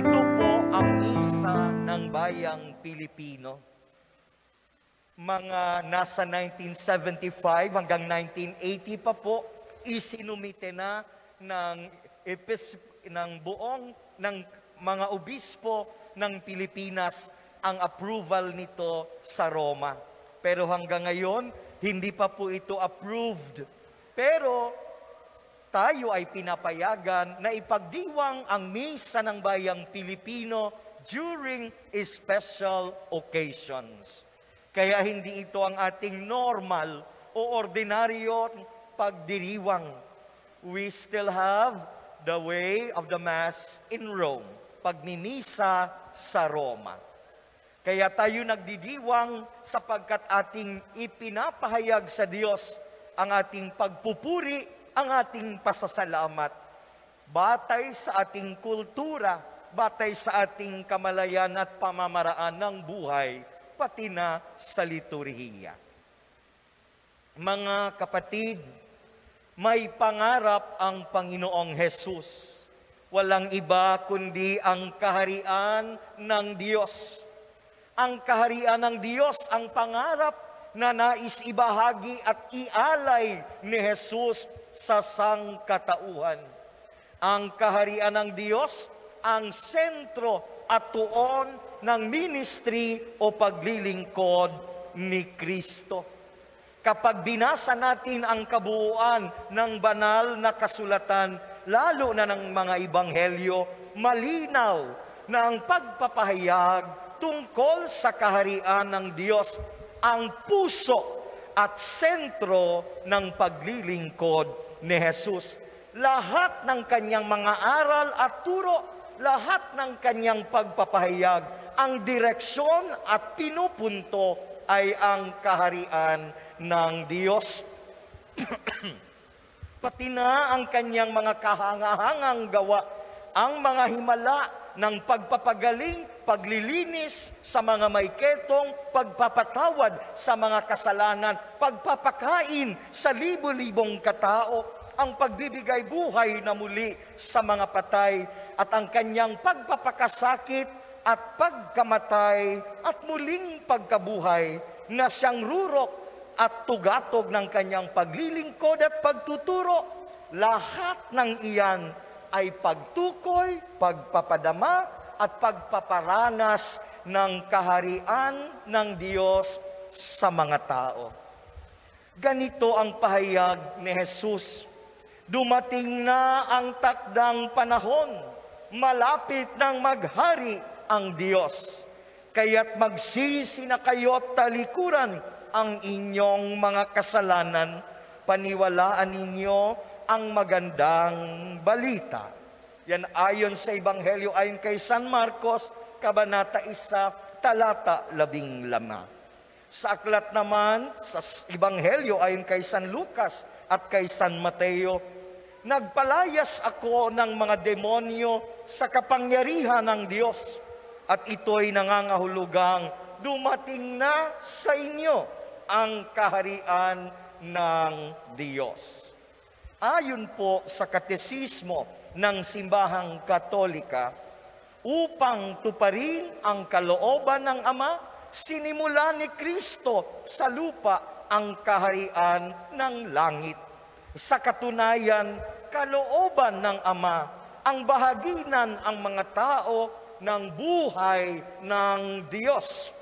Ito po ang misa ng bayang Pilipino. Mga nasa 1975 hanggang 1980 pa po, isinumite na ng buong ng mga obispo ng Pilipinas ang approval nito sa Roma. Pero hanggang ngayon, hindi pa po ito approved. Pero tayo ay pinapayagan na ipagdiwang ang misa ng bayang Pilipino during special occasions. Kaya hindi ito ang ating normal o ordinaryo pagdiriwang. We still have the way of the Mass in Rome, pagmimisa sa Roma. Kaya tayo nagdidiwang sapagkat ating ipinapahayag sa Diyos ang ating pagpupuri, ang ating pasasalamat. Batay sa ating kultura, batay sa ating kamalayan at pamamaraan ng buhay, pati na sa liturhiya. Mga kapatid, may pangarap ang Panginoong Hesus. Walang iba kundi ang kaharian ng Diyos. Ang kaharian ng Diyos, ang pangarap na nais ibahagi at ialay ni Hesus sa sangkatauhan. Ang kaharian ng Diyos, ang sentro at tuon ng ministry o paglilingkod ni Kristo. Kapag binasa natin ang kabuuan ng banal na kasulatan, lalo na ng mga ebanghelyo, malinaw na ang pagpapahayag tungkol sa kaharian ng Diyos ang puso at sentro ng paglilingkod ni Jesus. Lahat ng kanyang mga aral at turo, lahat ng kanyang pagpapahayag, ang direksyon at pinupunto ay ang kaharian ng Diyos. Pati na ang kanyang mga kahangahangang gawa, ang mga himala ng pagpapagaling, paglilinis sa mga mayketong, pagpapatawad sa mga kasalanan, pagpapakain sa libo-libong katao, ang pagbibigay buhay na muli sa mga patay, at ang kanyang pagpapakasakit at pagkamatay at muling pagkabuhay na siyang rurok at tugatog ng kanyang paglilingkod at pagtuturo. Lahat ng iyan ay pagtukoy, pagpapadama at pagpaparanas ng kaharian ng Diyos sa mga tao. Ganito ang pahayag ni Jesus. Dumating na ang takdang panahon, malapit nang maghari ang Diyos. Kaya't magsisi na kayo't talikuran ang inyong mga kasalanan, paniwalaan ninyo ang magandang balita. Yan ayon sa Ebanghelyo ayon kay San Marcos, Kabanata 1, Talata 15. Sa aklat naman sa Ebanghelyo ayon kay San Lucas at kay San Mateo, nagpalayas ako ng mga demonyo sa kapangyarihan ng Diyos, at ito'y nangangahulugang dumating na sa inyo ang kaharian ng Diyos. Ayon po sa katesismo ng Simbahang Katolika, upang tuparin ang kalooban ng Ama, sinimula ni Kristo sa lupa ang kaharian ng langit. Sa katunayan, kalooban ng Ama ang bahaginan ang mga tao ng buhay ng Diyos.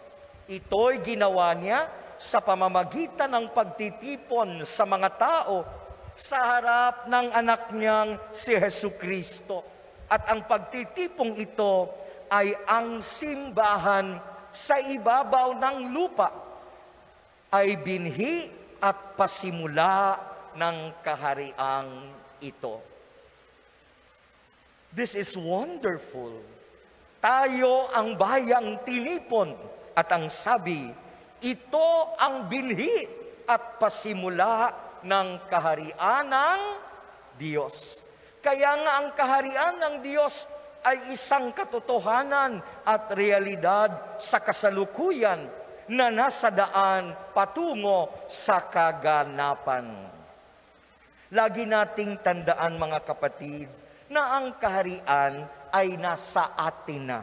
Ito'y ginawa niya sa pamamagitan ng pagtitipon sa mga tao sa harap ng anak niyang si Jesucristo. At ang pagtitipong ito ay ang simbahan sa ibabaw ng lupa, ay binhi at pasimula ng kahariang ito. This is wonderful. Tayo ang bayang tinipon, at ang sabi, ito ang binhi at pasimula ng kaharian ng Diyos. Kaya nga ang kaharian ng Diyos ay isang katotohanan at realidad sa kasalukuyan na nasa daan patungo sa kaganapan. Lagi nating tandaan, mga kapatid, na ang kaharian ay nasa atin na.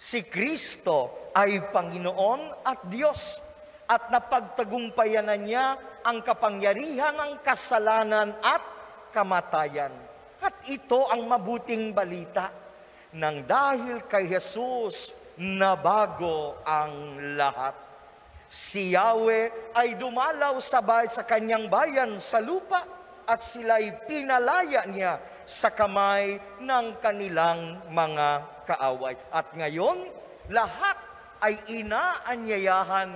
Si Kristo ay Panginoon at Diyos at napagtagumpayan na niya ang kapangyarihan ng kasalanan at kamatayan. At ito ang mabuting balita nang dahil kay Jesus nabago ang lahat. Si Yahweh ay dumalaw sa kanyang bayan sa lupa at sila'y pinalaya niya sa kamay ng kanilang mga kaaway. At ngayon, lahat ay inaanyayahan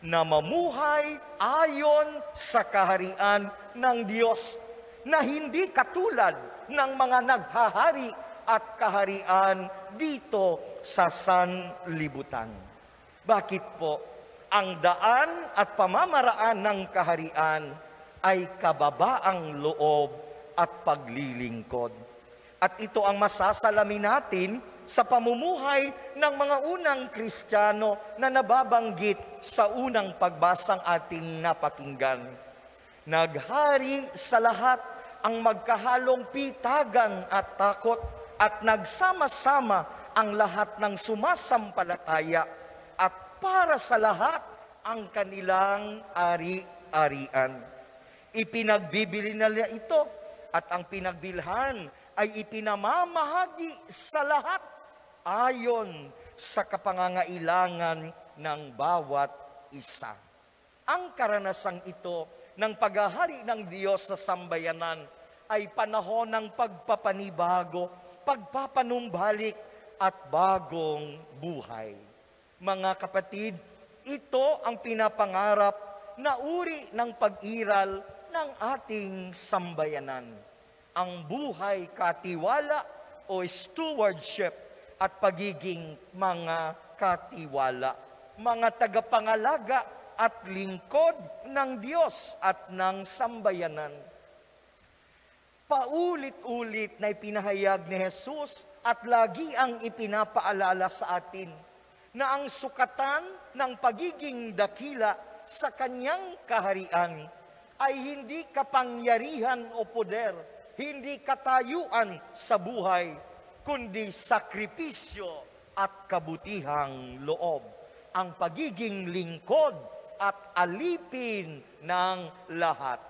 na mamuhay ayon sa kaharian ng Diyos na hindi katulad ng mga naghahari at kaharian dito sa sanlibutan. Bakit po? Ang daan at pamamaraan ng kaharian ay kababaang loob at paglilingkod. At ito ang masasalamin natin sa pamumuhay ng mga unang Kristiyano na nababanggit sa unang pagbasang ating napakinggan. Naghari sa lahat ang magkahalong pitagan at takot at nagsama-sama ang lahat ng sumasampalataya at para sa lahat ang kanilang ari-arian. Ipinagbibili nila ito at ang pinagbilhan ay ipinamamahagi sa lahat ayon sa kapangangailangan ng bawat isa. Ang karanasang ito ng paghahari ng Diyos sa sambayanan ay panahon ng pagpapanibago, pagpapanumbalik at bagong buhay. Mga kapatid, ito ang pinapangarap na uri ng pag-iral ng ating sambayanan. Ang buhay katiwala o stewardship at pagiging mga katiwala, mga tagapangalaga at lingkod ng Diyos at ng sambayanan. Paulit-ulit na ipinahayag ni Jesus at lagi ang ipinapaalala sa atin na ang sukatan ng pagiging dakila sa kanyang kaharian ay hindi kapangyarihan o poder, hindi katayuan sa buhay, kundi sakripisyo at kabutihang loob, ang pagiging lingkod at alipin ng lahat.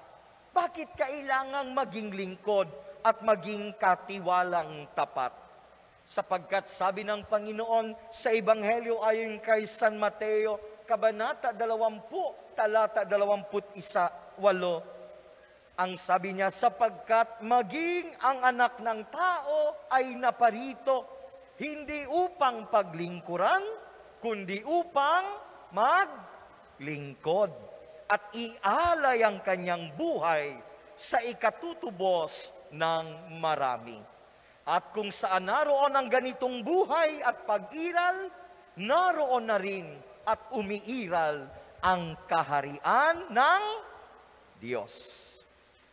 Bakit kailangang maging lingkod at maging katiwalang tapat? Sapagkat sabi ng Panginoon sa Ebanghelyo ayon kay San Mateo, Kabanata 20, talata 21, 8, ang sabi niya, sapagkat maging ang anak ng tao ay naparito, hindi upang paglingkuran, kundi upang maglingkod at ialay ang kanyang buhay sa ikatutubos ng marami. At kung saan naroon ang ganitong buhay at pag-iral, naroon na rin at umiiral ang kaharian ng Diyos.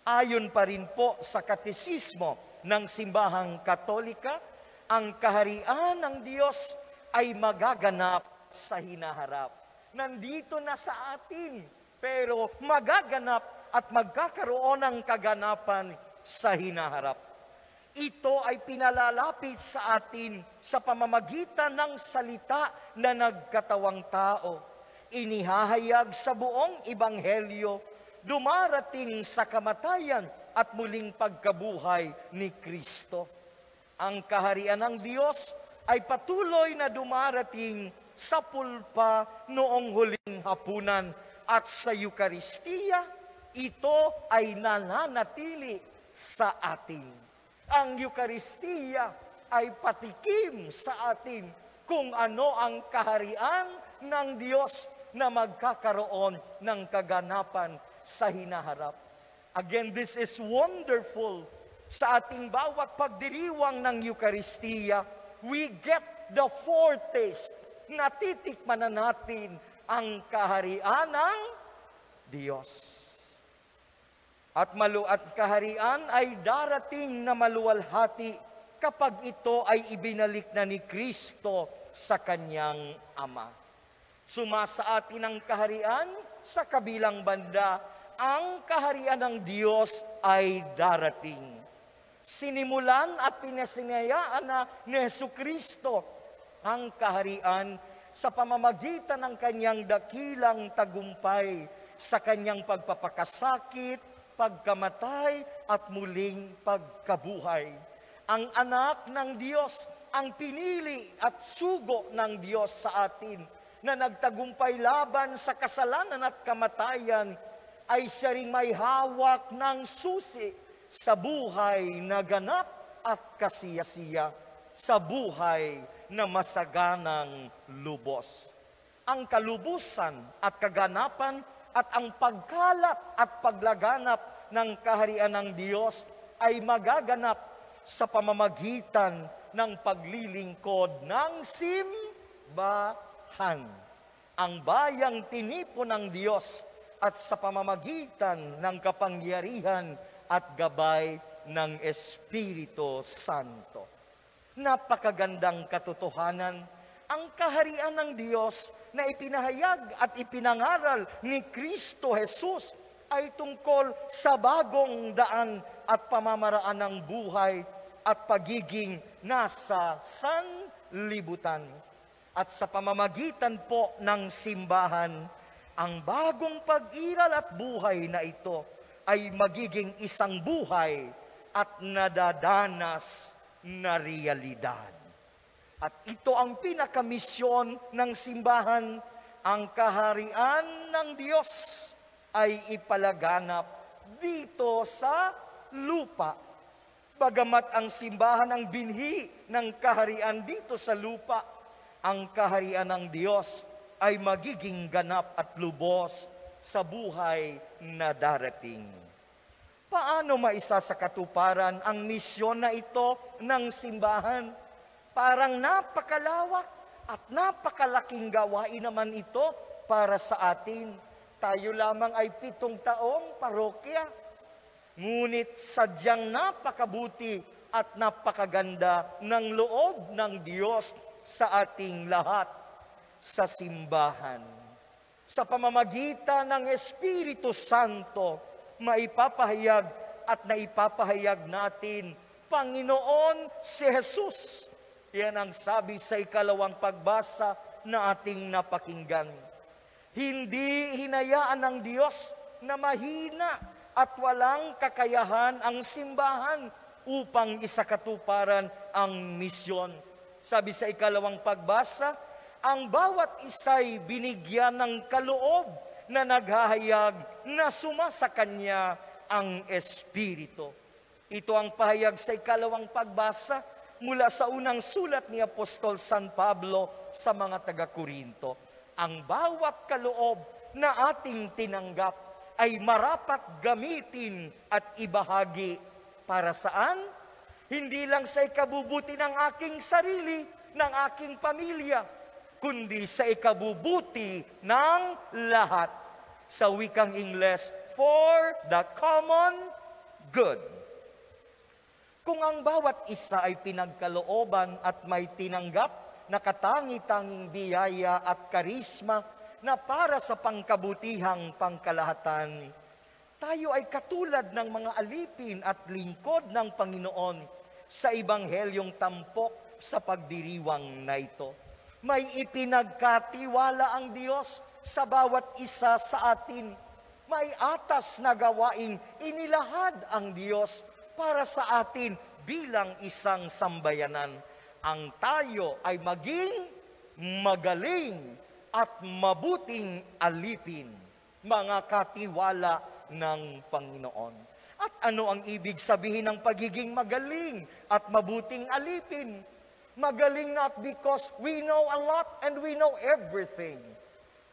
Ayon pa rin po sa katesismo ng Simbahang Katolika, ang kaharian ng Diyos ay magaganap sa hinaharap. Nandito na sa atin, pero magaganap at magkakaroon ng kaganapan sa hinaharap. Ito ay pinalalapit sa atin sa pamamagitan ng salita na nagkatawang tao. Inihahayag sa buong Ebanghelyo, dumarating sa kamatayan at muling pagkabuhay ni Kristo. Ang kaharian ng Diyos ay patuloy na dumarating sa pulpa noong huling hapunan at sa Eukaristiya, ito ay nananatili sa atin. Ang Eukaristiya ay patikim sa atin kung ano ang kaharian ng Diyos na magkakaroon ng kaganapan sa hinaharap. Again, this is wonderful. Sa ating bawat pagdiriwang ng Eukaristiya, we get the foretaste. Natitikman na natin ang kaharian ng Diyos. At kaharian ay darating na maluwalhati kapag ito ay ibinalik na ni Kristo sa kanyang Ama. Sumasa atin ang kaharian, sa kabilang banda, ang kaharian ng Diyos ay darating. Sinimulan at pinasinayaan na ni Jesucristo ang kaharian sa pamamagitan ng kanyang dakilang tagumpay sa kanyang pagpapakasakit, pagkamatay at muling pagkabuhay. Ang anak ng Diyos, ang pinili at sugo ng Diyos sa atin na nagtagumpay laban sa kasalanan at kamatayan, ay siya ring may hawak ng susi sa buhay na ganap at kasiyasiya, sa buhay na masaganang lubos. Ang kalubusan at kaganapan at ang pagkalat at paglaganap ng kaharian ng Diyos ay magaganap sa pamamagitan ng paglilingkod ng simbahan. Ang bayang tinipon ng Diyos at sa pamamagitan ng kapangyarihan at gabay ng Espiritu Santo. Napakagandang katotohanan, ang kaharian ng Diyos na ipinahayag at ipinangaral ni Kristo Jesus ay tungkol sa bagong daan at pamamaraan ng buhay at pagiging nasa sanlibutan. At sa pamamagitan po ng simbahan, ang bagong pag-iral at buhay na ito ay magiging isang buhay at nadadanas na realidad. At ito ang pinakamisyon ng simbahan, ang kaharian ng Diyos ay ipalaganap dito sa lupa. Bagamat ang simbahan ang binhi ng kaharian dito sa lupa, ang kaharian ng Diyos ay magiging ganap at lubos sa buhay na darating. Paano maisa sa katuparan ang misyon na ito ng simbahan? Parang napakalawak at napakalaking gawain naman ito para sa atin. Tayo lamang ay 7 taong parokya. Ngunit sadyang napakabuti at napakaganda ng loob ng Diyos sa ating lahat sa simbahan. Sa pamamagitan ng Espiritu Santo, maipapahayag at naipapahayag natin, Panginoon si Jesus. Yan ang sabi sa 2nd pagbasa na ating napakinggan. Hindi hinayaan ng Diyos na mahina at walang kakayahan ang simbahan upang isakatuparan ang misyon. Sabi sa 2nd pagbasa, ang bawat isa'y binigyan ng kaloob na naghahayag na suma sa kanya ang Espiritu. Ito ang pahayag sa 2nd pagbasa mula sa unang sulat ni Apostol San Pablo sa mga taga-Korinto. Ang bawat kaloob na ating tinanggap ay marapat gamitin at ibahagi para saan? Hindi lang sa ikabubuti ng aking sarili, ng aking pamilya, kundi sa ikabubuti ng lahat. Sa wikang Ingles, for the common good. Kung ang bawat isa ay pinagkalooban at may tinanggap na katangi-tanging biyaya at karisma na para sa pangkabutihang pangkalahatan, tayo ay katulad ng mga alipin at lingkod ng Panginoon sa Ebanghelyong tampok sa pagdiriwang na ito. May ipinagkatiwala ang Diyos sa bawat isa sa atin. May atas na gawaing inilahad ang Diyos para sa atin bilang isang sambayanan. Ang tayo ay maging magaling at mabuting alipin, mga katiwala ng Panginoon. At ano ang ibig sabihin ng pagiging magaling at mabuting alipin? Magaling not because we know a lot and we know everything,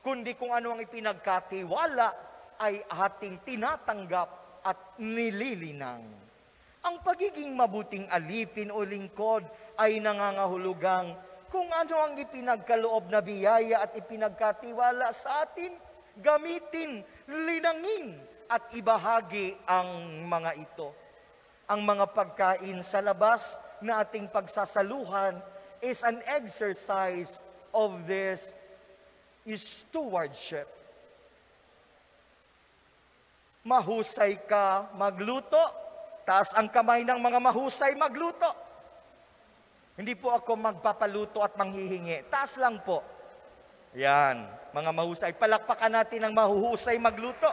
kundi kung ano ang ipinagkatiwala ay ating tinatanggap at nililinang. Ang pagiging mabuting alipin o lingkod ay nangangahulugang kung ano ang ipinagkaloob na biyaya at ipinagkatiwala sa atin, gamitin, linangin at ibahagi ang mga ito. Ang mga pagkain sa labas na ating pagsasaluhan is an exercise of this stewardship. Mahusay ka magluto, Taas ang kamay ng mga mahusay magluto. Hindi po ako magpapaluto at manghihingi. Taas lang po. Yan, mga mahusay. Palakpakan natin ang mahuhusay magluto.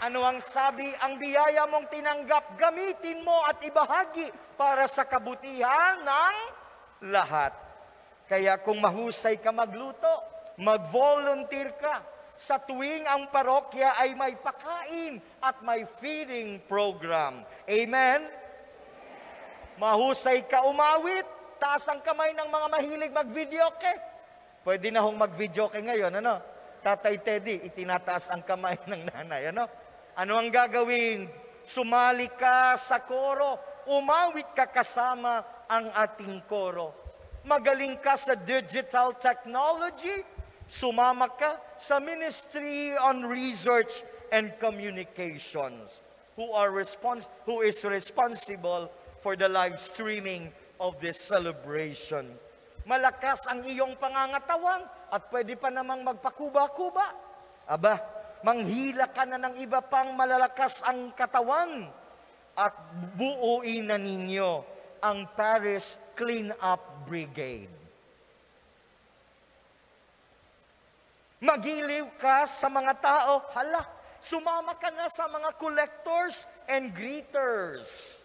Ano ang sabi? Ang biyaya mong tinanggap, gamitin mo at ibahagi para sa kabutihan ng lahat. Kaya kung mahusay ka magluto, mag-volunteer ka. Sa tuwing ang parokya ay may pakain at may feeding program. Amen? Mahusay ka umawit. Taas ang kamay ng mga mahilig mag-videoke. Pwede na hong mag-videoke ngayon, ano? Tatay Teddy, itinataas ang kamay ng nanay, ano? Ano ang gagawin? Sumali ka sa koro. Umawit ka kasama ang ating koro. Magaling ka sa digital technology. Sumama ka sa Ministry on Research and Communications who is responsible for the live streaming of this celebration. Malakas ang iyong pangangatawan at pwede pa namang magpakuba-kuba. Aba, manghila ka na ng iba pang malalakas ang katawan at buuin na ninyo ang Paris Clean-up Brigade. Magiliw ka sa mga tao, hala, sumama ka na sa mga collectors and greeters.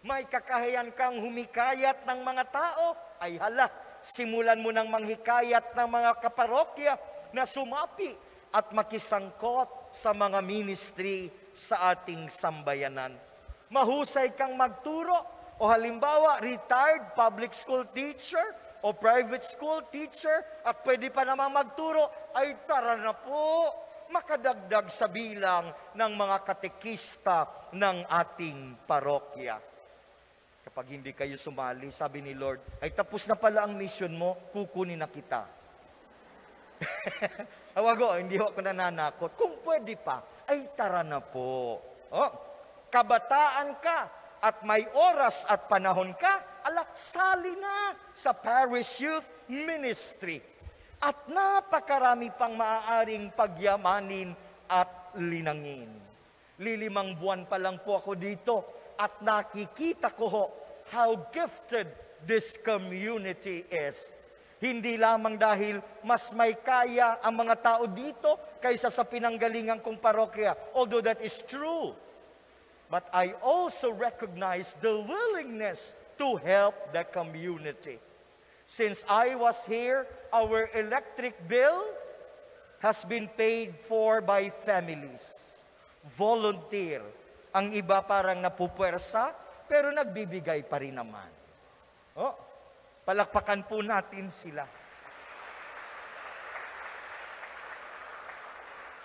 May kakayahan kang humikayat ng mga tao, ay hala, simulan mo ng manghikayat ng mga kaparokya na sumapi at makisangkot sa mga ministry sa ating sambayanan. Mahusay kang magturo, o halimbawa, retired public school teacher, o private school teacher, at pwede pa namang magturo, ay tara na po, makadagdag sa bilang ng mga katekista ng ating parokya. Kapag hindi kayo sumali, sabi ni Lord, ay tapos na pala ang mission mo, kukunin na kita. Awago, hindi ako nananakot. Kung pwede pa, ay tara na po. Oh, kabataan ka, at may oras at panahon ka, sali na sa Parish Youth Ministry. At napakarami pang maaaring pagyamanin at linangin. Lilimang buwan pa lang po ako dito at nakikita ko how gifted this community is. Hindi lamang dahil mas may kaya ang mga tao dito kaysa sa pinanggalingan kong parokya, although that is true. But I also recognize the willingness to help the community. Since I was here, our electric bill has been paid for by families. Volunteer. Ang iba parang napupwersa, pero nagbibigay pa rin naman. Oh, palakpakan po natin sila.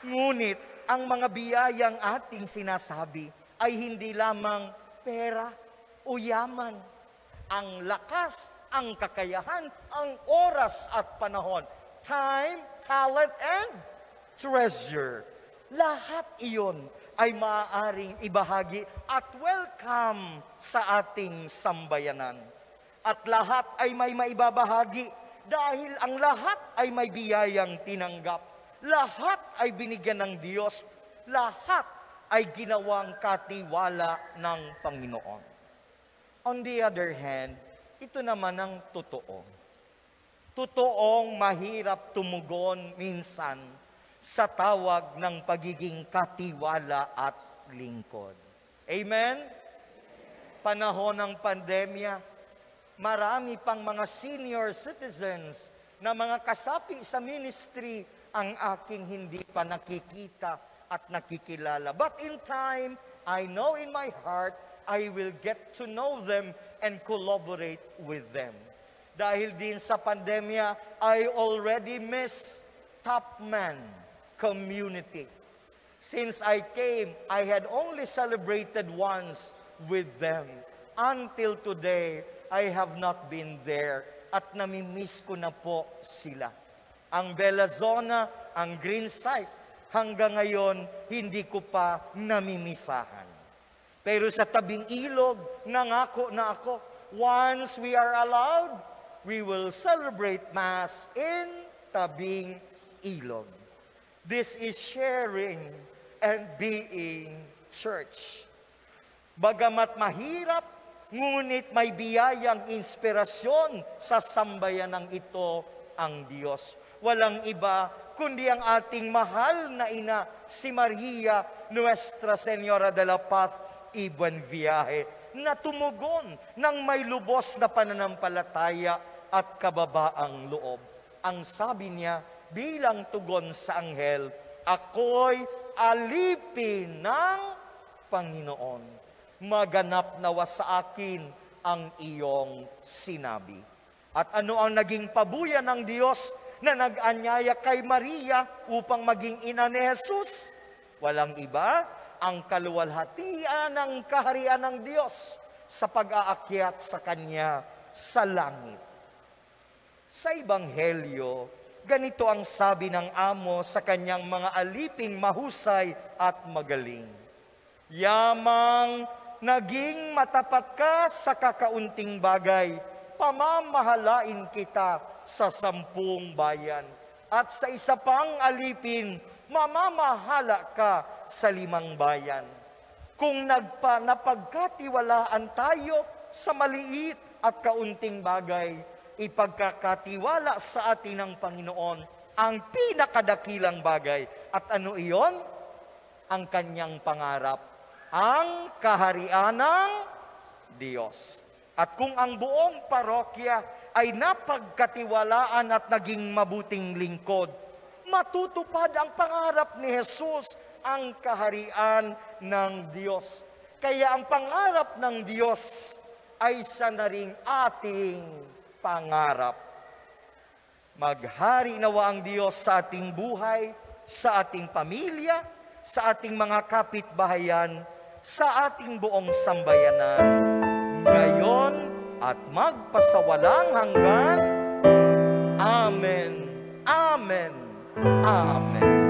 Ngunit, ang mga biyayang ating sinasabi ay hindi lamang pera o yaman. Ang lakas, ang kakayahan, ang oras at panahon, time, talent, and treasure. Lahat iyon ay maaaring ibahagi at welcome sa ating sambayanan. At lahat ay may maibabahagi dahil ang lahat ay may biyayang tinanggap. Lahat ay binigyan ng Diyos. Lahat ay ginawang katiwala ng Panginoon. On the other hand, ito naman ang totoo. Totoong mahirap tumugon minsan sa tawag ng pagiging katiwala at lingkod. Amen? Panahon ng pandemya, marami pang mga senior citizens na mga kasapi sa ministry ang aking hindi pa nakikita at nakikilala. But in time, I know in my heart, I will get to know them and collaborate with them. Dahil din sa pandemya, I already miss top man community. Since I came, I had only celebrated once with them. Until today, I have not been there at namimiss ko na po sila. Ang Bella Zona, ang Green Site, hanggang ngayon, hindi ko pa namimisahan. Pero sa tabing ilog, nangako na ako, once we are allowed, we will celebrate Mass in tabing ilog. This is sharing and being Church. Bagamat mahirap, ngunit may biyayang inspirasyon sa sambayanang ito ang Diyos. Walang iba kundi ang ating mahal na ina, si Maria Nuestra Señora de la Paz y Buen Viaje, na tumugon ng may lubos na pananampalataya at kababaang loob. Ang sabi niya bilang tugon sa anghel, "Ako'y alipin ng Panginoon. Maganap nawa sa akin ang iyong sinabi." At ano ang naging pabuya ng Diyos na nag-anyaya kay Maria upang maging ina ni Jesus? Walang iba, ang kaluwalhatian ng kaharian ng Diyos sa pag-aakyat sa Kanya sa langit. Sa Ebanghelyo, ganito ang sabi ng amo sa kanyang mga aliping mahusay at magaling. "Yamang naging matapat ka sa kakaunting bagay, pamamahalain kita sa 10 bayan. At sa isa pang alipin, mamamahala ka sa 5 bayan. Kung napagkatiwalaan tayo sa maliit at kaunting bagay, ipagkakatiwala sa atin ng Panginoon ang pinakadakilang bagay." At ano iyon? Ang kanyang pangarap, ang kaharian ng Diyos. At kung ang buong parokya ay napagkatiwalaan at naging mabuting lingkod, matutupad ang pangarap ni Jesus, ang kaharian ng Diyos. Kaya ang pangarap ng Diyos ay siya na ring ating pangarap. Maghari nawa ang Diyos sa ating buhay, sa ating pamilya, sa ating mga kapitbahayan, sa ating buong sambayanan, ngayon at magpasawalang hanggan. Amen. Amen. Amen.